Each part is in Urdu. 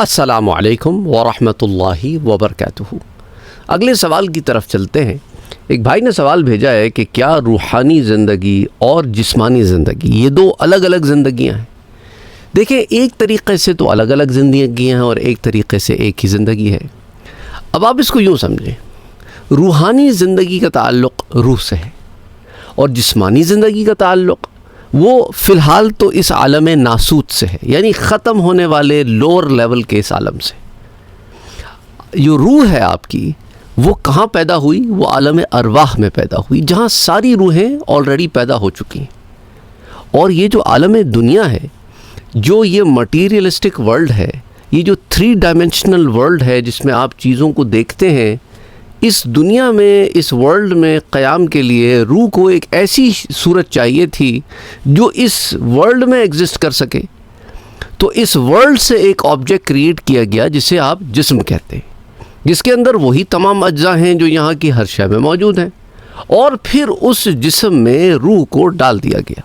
السلام علیکم ورحمۃ اللہ وبرکاتہ۔ اگلے سوال کی طرف چلتے ہیں۔ ایک بھائی نے سوال بھیجا ہے کہ کیا روحانی زندگی اور جسمانی زندگی یہ دو الگ الگ زندگیاں ہیں؟ دیکھیں، ایک طریقے سے تو الگ الگ زندگیاں ہیں اور ایک طریقے سے ایک ہی زندگی ہے۔ اب آپ اس کو یوں سمجھیں، روحانی زندگی کا تعلق روح سے ہے اور جسمانی زندگی کا تعلق وہ فی الحال تو اس عالم ناسوت سے ہے، یعنی ختم ہونے والے لوور لیول کے اس عالم سے۔ جو روح ہے آپ کی، وہ کہاں پیدا ہوئی؟ وہ عالم ارواح میں پیدا ہوئی، جہاں ساری روحیں آلریڈی پیدا ہو چکی ہیں۔ اور یہ جو عالم دنیا ہے، جو یہ مٹیریلسٹک ورلڈ ہے، یہ جو 3 ڈائمینشنل ورلڈ ہے جس میں آپ چیزوں کو دیکھتے ہیں، اس دنیا میں، اس ورلڈ میں قیام کے لیے روح کو ایک ایسی صورت چاہیے تھی جو اس ورلڈ میں ایگزسٹ کر سکے۔ تو اس ورلڈ سے ایک آبجیکٹ کریٹ کیا گیا جسے آپ جسم کہتے ہیں، جس کے اندر وہی تمام اجزاء ہیں جو یہاں کی ہر شے میں موجود ہیں، اور پھر اس جسم میں روح کو ڈال دیا گیا،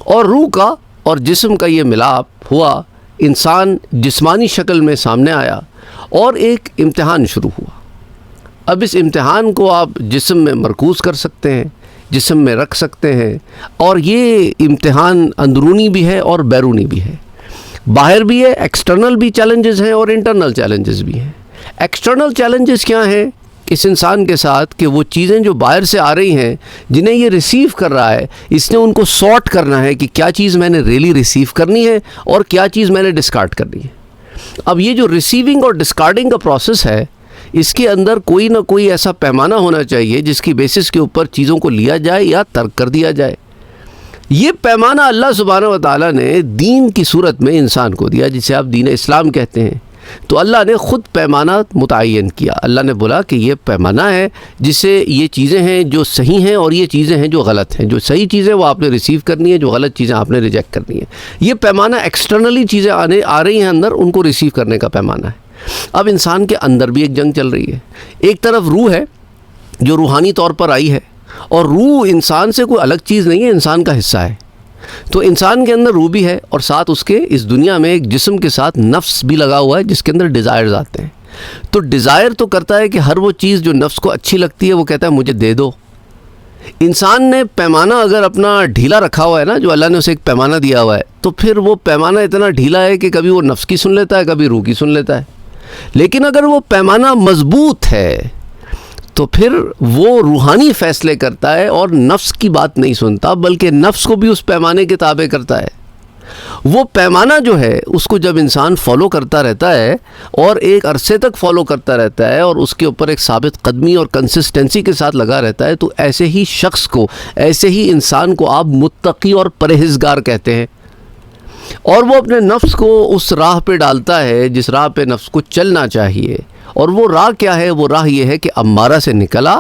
اور روح کا اور جسم کا یہ ملاپ ہوا، انسان جسمانی شکل میں سامنے آیا اور ایک امتحان شروع ہوا۔ اب اس امتحان کو آپ جسم میں مرکوز کر سکتے ہیں، جسم میں رکھ سکتے ہیں، اور یہ امتحان اندرونی بھی ہے اور بیرونی بھی ہے، باہر بھی ہے، ایکسٹرنل بھی چیلنجز ہیں اور انٹرنل چیلنجز بھی ہیں۔ ایکسٹرنل چیلنجز کیا ہیں اس انسان کے ساتھ؟ کہ وہ چیزیں جو باہر سے آ رہی ہیں، جنہیں یہ ریسیو کر رہا ہے، اس نے ان کو سارٹ کرنا ہے کہ کیا چیز میں نے ریلی ریسیو کرنی ہے اور کیا چیز میں نے ڈسکارڈ کرنی ہے۔ اب یہ جو ریسیونگ اور ڈسکارڈنگ کا پروسیس ہے، اس کے اندر کوئی نہ کوئی ایسا پیمانہ ہونا چاہیے جس کی بیسس کے اوپر چیزوں کو لیا جائے یا ترک کر دیا جائے۔ یہ پیمانہ اللہ سبحانہ و تعالیٰ نے دین کی صورت میں انسان کو دیا، جسے آپ دین اسلام کہتے ہیں۔ تو اللہ نے خود پیمانہ متعین کیا۔ اللہ نے بولا کہ یہ پیمانہ ہے جسے یہ چیزیں ہیں جو صحیح ہیں اور یہ چیزیں ہیں جو غلط ہیں۔ جو صحیح چیزیں وہ آپ نے ریسیو کرنی ہے، جو غلط چیزیں آپ نے ریجیکٹ کرنی ہے۔ یہ پیمانہ ایکسٹرنلی چیزیں آ رہی ہیں اندر، ان کو ریسیو کرنے کا پیمانہ ہے۔ اب انسان کے اندر بھی ایک جنگ چل رہی ہے۔ ایک طرف روح ہے جو روحانی طور پر آئی ہے، اور روح انسان سے کوئی الگ چیز نہیں ہے، انسان کا حصہ ہے۔ تو انسان کے اندر روح بھی ہے، اور ساتھ اس کے اس دنیا میں ایک جسم کے ساتھ نفس بھی لگا ہوا ہے جس کے اندر ڈیزائرز آتے ہیں۔ تو ڈیزائر تو کرتا ہے کہ ہر وہ چیز جو نفس کو اچھی لگتی ہے وہ کہتا ہے مجھے دے دو۔ انسان نے پیمانہ اگر اپنا ڈھیلا رکھا ہوا ہے نا، جو اللہ نے اسے ایک پیمانہ دیا ہوا ہے، تو پھر وہ پیمانہ اتنا ڈھیلا ہے کہ کبھی وہ نفس کی سن لیتا ہے، کبھی روح کی سن لیتا ہے۔ لیکن اگر وہ پیمانہ مضبوط ہے تو پھر وہ روحانی فیصلے کرتا ہے اور نفس کی بات نہیں سنتا، بلکہ نفس کو بھی اس پیمانے کے تابع کرتا ہے۔ وہ پیمانہ جو ہے اس کو جب انسان فالو کرتا رہتا ہے اور ایک عرصے تک فالو کرتا رہتا ہے اور اس کے اوپر ایک ثابت قدمی اور کنسسٹنسی کے ساتھ لگا رہتا ہے، تو ایسے ہی شخص کو، ایسے ہی انسان کو آپ متقی اور پرہیزگار کہتے ہیں۔ اور وہ اپنے نفس کو اس راہ پہ ڈالتا ہے جس راہ پہ نفس کو چلنا چاہیے۔ اور وہ راہ کیا ہے؟ وہ راہ یہ ہے کہ امارہ سے نکلا،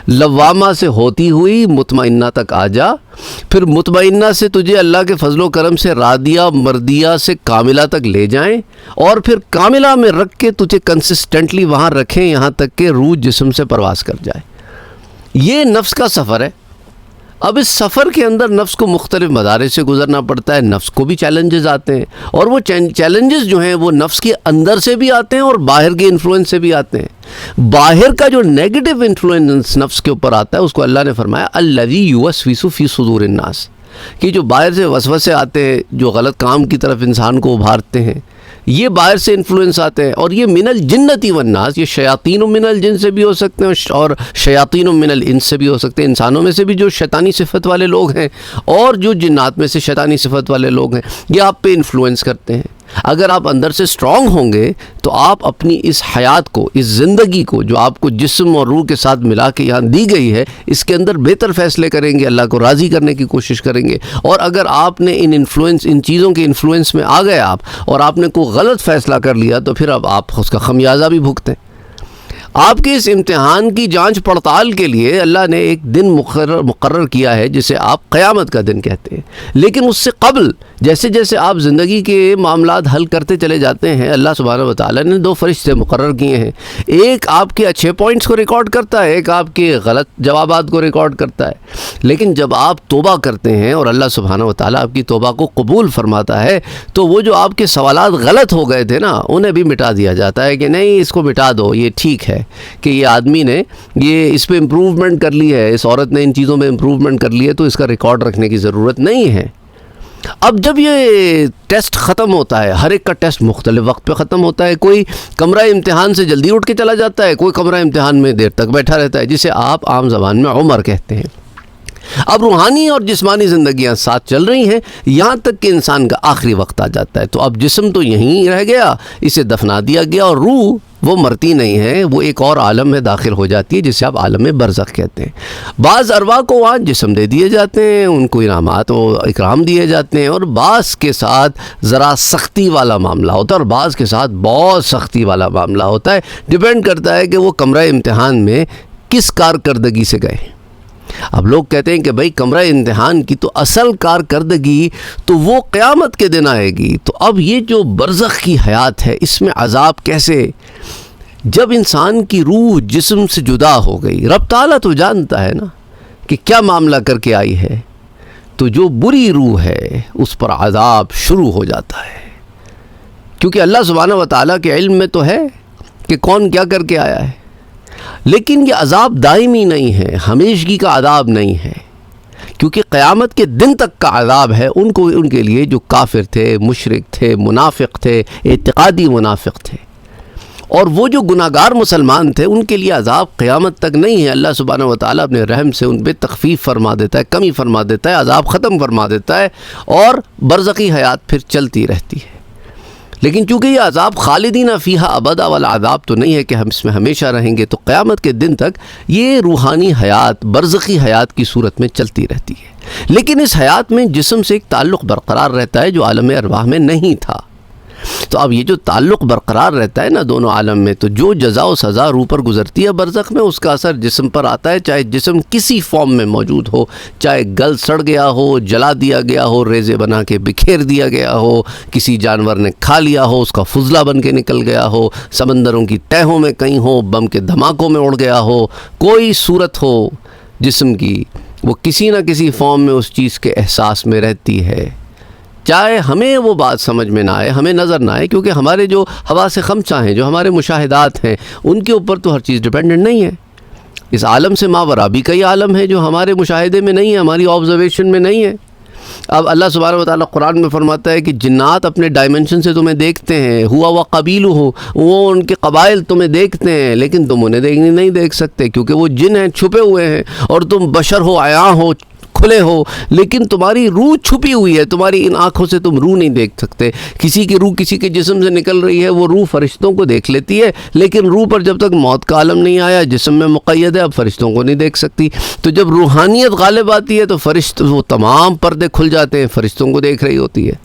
لوامہ سے ہوتی ہوئی مطمئنہ تک آ جا، پھر مطمئنہ سے تجھے اللہ کے فضل و کرم سے راضیہ مردیہ سے کاملہ تک لے جائیں، اور پھر کاملہ میں رکھ کے تجھے کنسسٹنٹلی وہاں رکھیں یہاں تک کہ روح جسم سے پرواز کر جائے۔ یہ نفس کا سفر ہے۔ اب اس سفر کے اندر نفس کو مختلف مدارج سے گزرنا پڑتا ہے، نفس کو بھی چیلنجز آتے ہیں، اور وہ چیلنجز جو ہیں وہ نفس کے اندر سے بھی آتے ہیں اور باہر کے انفلوئنس سے بھی آتے ہیں۔ باہر کا جو نیگیٹو انفلوئنس نفس کے اوپر آتا ہے، اس کو اللہ نے فرمایا الذی یوسوس فی صدور الناس، کہ جو باہر سے وسوسے آتے ہیں، جو غلط کام کی طرف انسان کو ابھارتے ہیں، یہ باہر سے انفلوئنس آتے ہیں، اور یہ من الجنتی والناس، یہ شیاطین من الجن سے بھی ہو سکتے ہیں اور شیاطین من الانس سے بھی ہو سکتے ہیں۔ انسانوں میں سے بھی جو شیطانی صفت والے لوگ ہیں اور جو جنات میں سے شیطانی صفت والے لوگ ہیں، یہ آپ پہ انفلوئنس کرتے ہیں۔ اگر آپ اندر سے اسٹرانگ ہوں گے تو آپ اپنی اس حیات کو، اس زندگی کو جو آپ کو جسم اور روح کے ساتھ ملا کے یہاں دی گئی ہے، اس کے اندر بہتر فیصلے کریں گے، اللہ کو راضی کرنے کی کوشش کریں گے۔ اور اگر آپ نے ان چیزوں کے انفلوئنس میں آ گئے آپ، اور آپ نے کوئی غلط فیصلہ کر لیا، تو پھر اب آپ اس کا خمیازہ بھی بھگتیں۔ آپ کے اس امتحان کی جانچ پڑتال کے لیے اللہ نے ایک دن مقرر کیا ہے جسے آپ قیامت کا دن کہتے ہیں، لیکن اس سے قبل جیسے جیسے آپ زندگی کے معاملات حل کرتے چلے جاتے ہیں، اللہ سبحانہ و تعالیٰ نے 2 فرشتے مقرر کیے ہیں، ایک آپ کے اچھے پوائنٹس کو ریکارڈ کرتا ہے، ایک آپ کے غلط جوابات کو ریکارڈ کرتا ہے۔ لیکن جب آپ توبہ کرتے ہیں اور اللہ سبحانہ و تعالیٰ آپ کی توبہ کو قبول فرماتا ہے تو وہ جو آپ کے سوالات غلط ہو گئے تھے نا، انہیں بھی مٹا دیا جاتا ہے کہ نہیں اس کو مٹا دو، یہ ٹھیک ہے کہ یہ آدمی نے یہ اس پہ امپروومنٹ کر لی ہے، اس عورت نے ان چیزوں میں امپروومنٹ کر لی ہے، تو اس کا ریکارڈ رکھنے کی ضرورت نہیں ہے۔ اب جب یہ ٹیسٹ ختم ہوتا ہے، ہر ایک کا ٹیسٹ مختلف وقت پہ ختم ہوتا ہے، کوئی کمرہ امتحان سے جلدی اٹھ کے چلا جاتا ہے، کوئی کمرہ امتحان میں دیر تک بیٹھا رہتا ہے، جسے آپ عام زبان میں عمر کہتے ہیں۔ اب روحانی اور جسمانی زندگیاں ساتھ چل رہی ہیں یہاں تک کہ انسان کا آخری وقت آ جاتا ہے۔ تو اب جسم تو یہیں رہ گیا، اسے دفنا دیا گیا، اور روح وہ مرتی نہیں ہے، وہ ایک اور عالم میں داخل ہو جاتی ہے جسے آپ عالم برزخ کہتے ہیں۔ بعض ارواح کو وہاں جسم دے دیے جاتے ہیں، ان کو انعامات و اکرام دیے جاتے ہیں، اور بعض کے ساتھ ذرا سختی والا معاملہ ہوتا ہے اور بعض کے ساتھ بہت سختی والا معاملہ ہوتا ہے۔ ڈیپینڈ کرتا ہے کہ وہ کمرہ امتحان میں کس کارکردگی سے گئے۔ اب لوگ کہتے ہیں کہ بھائی کمرہ امتحان کی تو اصل کارکردگی تو وہ قیامت کے دن آئے گی، تو اب یہ جو برزخ کی حیات ہے اس میں عذاب کیسے؟ جب انسان کی روح جسم سے جدا ہو گئی، رب تعالیٰ تو جانتا ہے نا کہ کیا معاملہ کر کے آئی ہے، تو جو بری روح ہے اس پر عذاب شروع ہو جاتا ہے، کیونکہ اللہ سبحانہ و تعالیٰ کے علم میں تو ہے کہ کون کیا کر کے آیا ہے۔ لیکن یہ عذاب دائمی نہیں ہے، ہمیشگی کا عذاب نہیں ہے، کیونکہ قیامت کے دن تک کا عذاب ہے ان کے لیے جو کافر تھے، مشرک تھے، منافق تھے، اعتقادی منافق تھے، اور وہ جو گناہگار مسلمان تھے ان کے لیے عذاب قیامت تک نہیں ہے۔ اللہ سبحانہ و تعالیٰ اپنے رحم سے ان پہ تخفیف فرما دیتا ہے، کمی فرما دیتا ہے، عذاب ختم فرما دیتا ہے، اور برزخی حیات پھر چلتی رہتی ہے۔ لیکن چونکہ یہ عذاب خالدین فیہا ابدا والا عذاب تو نہیں ہے کہ ہم اس میں ہمیشہ رہیں گے، تو قیامت کے دن تک یہ روحانی حیات برزخی حیات کی صورت میں چلتی رہتی ہے۔ لیکن اس حیات میں جسم سے ایک تعلق برقرار رہتا ہے جو عالم ارواح میں نہیں تھا۔ تو اب یہ جو تعلق برقرار رہتا ہے نا دونوں عالم میں، تو جو جزا و سزا روح پر گزرتی ہے برزخ میں، اس کا اثر جسم پر آتا ہے، چاہے جسم کسی فارم میں موجود ہو، چاہے گل سڑ گیا ہو، جلا دیا گیا ہو، ریزے بنا کے بکھیر دیا گیا ہو، کسی جانور نے کھا لیا ہو، اس کا فضلہ بن کے نکل گیا ہو، سمندروں کی تہوں میں کہیں ہو، بم کے دھماکوں میں اڑ گیا ہو، کوئی صورت ہو جسم کی، وہ کسی نہ کسی فارم میں اس چیز کے احساس میں رہتی ہے، چاہے ہمیں وہ بات سمجھ میں نہ آئے، ہمیں نظر نہ آئے، کیونکہ ہمارے جو حواس خمسہ ہیں، جو ہمارے مشاہدات ہیں، ان کے اوپر تو ہر چیز ڈیپینڈنٹ نہیں ہے۔ اس عالم سے ماورا بھی کئی عالم ہے جو ہمارے مشاہدے میں نہیں ہے، ہماری آبزرویشن میں نہیں ہے۔ اب اللہ سبحانہ و تعالیٰ قرآن میں فرماتا ہے کہ جنات اپنے ڈائمنشن سے تمہیں دیکھتے ہیں، ہوا و قبیل ہو، وہ ان کے قبائل تمہیں دیکھتے ہیں، لیکن تم انہیں نہیں دیکھ سکتے، کیونکہ وہ جن ہیں، چھپے ہوئے ہیں، اور تم بشر ہو، عیاں ہو، کھلے ہو، لیکن تمہاری روح چھپی ہوئی ہے، تمہاری ان آنکھوں سے تم روح نہیں دیکھ سکتے۔ کسی کی روح کسی کے جسم سے نکل رہی ہے، وہ روح فرشتوں کو دیکھ لیتی ہے، لیکن روح پر جب تک موت کا عالم نہیں آیا، جسم میں مقید ہے، اب فرشتوں کو نہیں دیکھ سکتی۔ تو جب روحانیت غالب آتی ہے تو وہ تمام پردے کھل جاتے ہیں، فرشتوں کو دیکھ رہی ہوتی ہے۔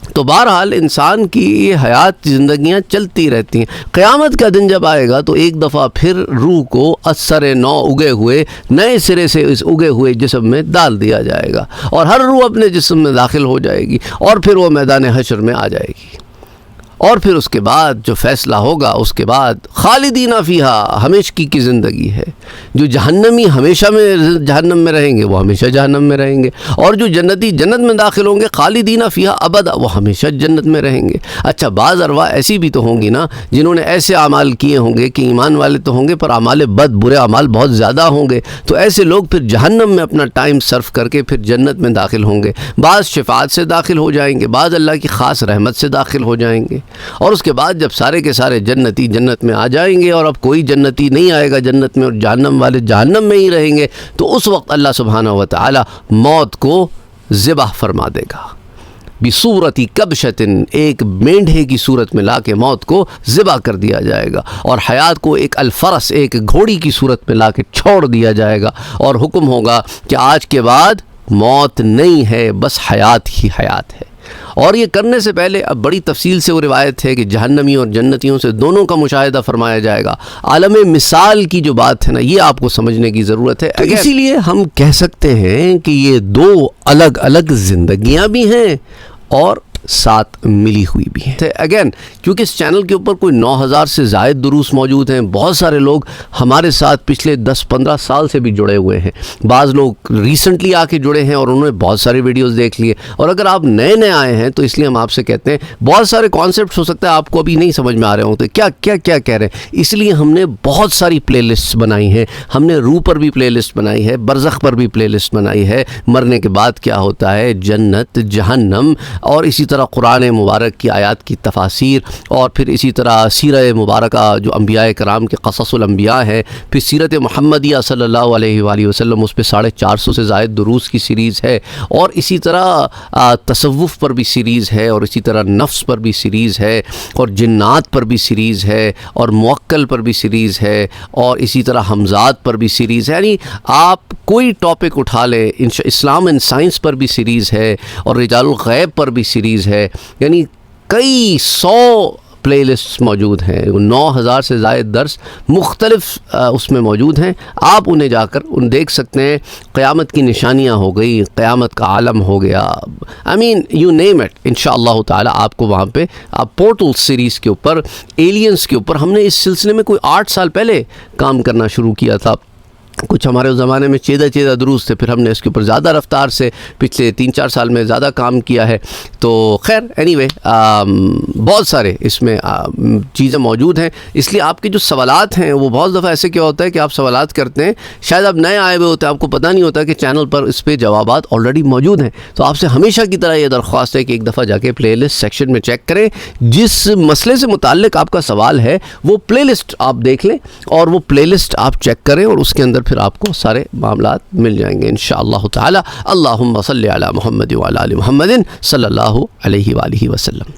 تو بہرحال انسان کی یہ حیات زندگیاں چلتی رہتی ہیں۔ قیامت کا دن جب آئے گا تو ایک دفعہ پھر روح کو اثر نو اگے ہوئے نئے سرے سے اس اگے ہوئے جسم میں ڈال دیا جائے گا، اور ہر روح اپنے جسم میں داخل ہو جائے گی، اور پھر وہ میدان حشر میں آ جائے گی، اور پھر اس کے بعد جو فیصلہ ہوگا، اس کے بعد خالدین فیہا ہمیشگی کی زندگی ہے۔ جو جہنمی ہمیشہ میں جہنم میں رہیں گے وہ ہمیشہ جہنم میں رہیں گے، اور جو جنتی جنت میں داخل ہوں گے خالدین فیہا ابدا، وہ ہمیشہ جنت میں رہیں گے۔ اچھا، بعض ارواح ایسی بھی تو ہوں گی نا جنہوں نے ایسے اعمال کیے ہوں گے کہ ایمان والے تو ہوں گے پر اعمال برے اعمال بہت زیادہ ہوں گے، تو ایسے لوگ پھر جہنم میں اپنا ٹائم صرف کر کے پھر جنت میں داخل ہوں گے۔ بعض شفاعت سے داخل ہو جائیں گے، بعض اللہ کی خاص رحمت سے داخل ہو جائیں گے، اور اس کے بعد جب سارے کے سارے جنتی جنت میں آ جائیں گے، اور اب کوئی جنتی نہیں آئے گا جنت میں، اور جہنم والے جہنم میں ہی رہیں گے، تو اس وقت اللہ سبحانہ و تعالی موت کو ذبح فرما دے گا، بصورتی کبشۃ، ایک مینڈھے کی صورت میں لا کے موت کو ذبح کر دیا جائے گا، اور حیات کو ایک الفرس، ایک گھوڑی کی صورت میں لا کے چھوڑ دیا جائے گا، اور حکم ہوگا کہ آج کے بعد موت نہیں ہے، بس حیات ہی حیات ہے۔ اور یہ کرنے سے پہلے اب بڑی تفصیل سے وہ روایت ہے کہ جہنمی اور جنتیوں سے دونوں کا مشاہدہ فرمایا جائے گا. عالم مثال کی جو بات ہے نا یہ آپ کو سمجھنے کی ضرورت ہے. اسی لیے ہم کہہ سکتے ہیں کہ یہ دو الگ الگ زندگیاں بھی ہیں اور ساتھ ملی ہوئی بھی ہیں. اگین کیونکہ اس چینل کے اوپر کوئی 9000 سے زائد دروس موجود ہیں. بہت سارے لوگ ہمارے ساتھ پچھلے 10-15 سال سے بھی جڑے ہوئے ہیں. بعض لوگ ریسنٹلی آ کے جڑے ہیں اور انہوں نے بہت سارے ویڈیوز دیکھ لیے. اور اگر آپ نئے آئے ہیں تو اس لیے ہم آپ سے کہتے ہیں بہت سارے کانسیپٹس ہو سکتا ہے آپ کو ابھی نہیں سمجھ میں آ رہے ہوں تو کیا کہہ رہے ہیں. اس لیے ہم نے بہت ساری پلے لسٹ بنائی ہیں. ہم نے روح پر بھی پلے لسٹ بنائی ہے, برزخ پر بھی پلے لسٹ بنائی ہے, مرنے کے بعد کیا ہوتا ہے, جنت جہنم, اور اسی طرح قرآن مبارک کی آیات کی تفاسیر, اور پھر اسی طرح سیرہ مبارکہ جو انبیاء کرام کے قصص الانبیاء ہے, پھر سیرت محمدیہ صلی اللہ علیہ وآلہ وسلم, اس پہ 450 سے زائد دروس کی سیریز ہے, اور اسی طرح تصوف پر بھی سیریز ہے, اور اسی طرح نفس پر بھی سیریز ہے, اور جنات پر بھی سیریز ہے, اور موکل پر بھی سیریز ہے, اور اسی طرح حمزات پر بھی سیریز ہے. یعنی آپ کوئی ٹاپک اٹھا لیں, اسلام اینڈ سائنس پر بھی سیریز ہے, اور رجال الغیب پر بھی سیریز ہے. یعنی کئی 100 پلے لسٹ موجود ہیں. 9000 سے زائد درس مختلف اس میں موجود ہیں. آپ انہیں جا کر دیکھ سکتے ہیں. قیامت کی نشانیاں ہو گئی, قیامت کا عالم ہو گیا, یو نیم اٹ. انشاءاللہ تعالی آپ کو وہاں پہ پورٹل سیریز کے اوپر, ایلینز کے اوپر, ہم نے اس سلسلے میں کوئی 8 سال پہلے کام کرنا شروع کیا تھا. کچھ ہمارے اس زمانے میں چیدہ دروس تھے, پھر ہم نے اس کے اوپر زیادہ رفتار سے پچھلے 3-4 سال میں زیادہ کام کیا ہے. تو خیر اینی وے بہت سارے اس میں چیزیں موجود ہیں. اس لیے آپ کے جو سوالات ہیں وہ بہت دفعہ ایسے کیا ہوتا ہے کہ آپ سوالات کرتے ہیں, شاید آپ نئے آئے ہوئے ہوتے ہیں, آپ کو پتہ نہیں ہوتا کہ چینل پر اس پہ جوابات آلریڈی موجود ہیں. تو آپ سے ہمیشہ کی طرح یہ درخواست ہے کہ ایک دفعہ جا کے پلے لسٹ سیکشن میں چیک کریں. جس مسئلے سے متعلق آپ کا سوال ہے وہ پلے لسٹ آپ دیکھ لیں, اور وہ پلے لسٹ آپ چیک کریں, اور اس کے اندر پھر آپ کو سارے معاملات مل جائیں گے انشاءاللہ تعالی. اللہم صلی علی محمد وعلی آل محمد صلی اللہ علیہ وآلہ وسلم.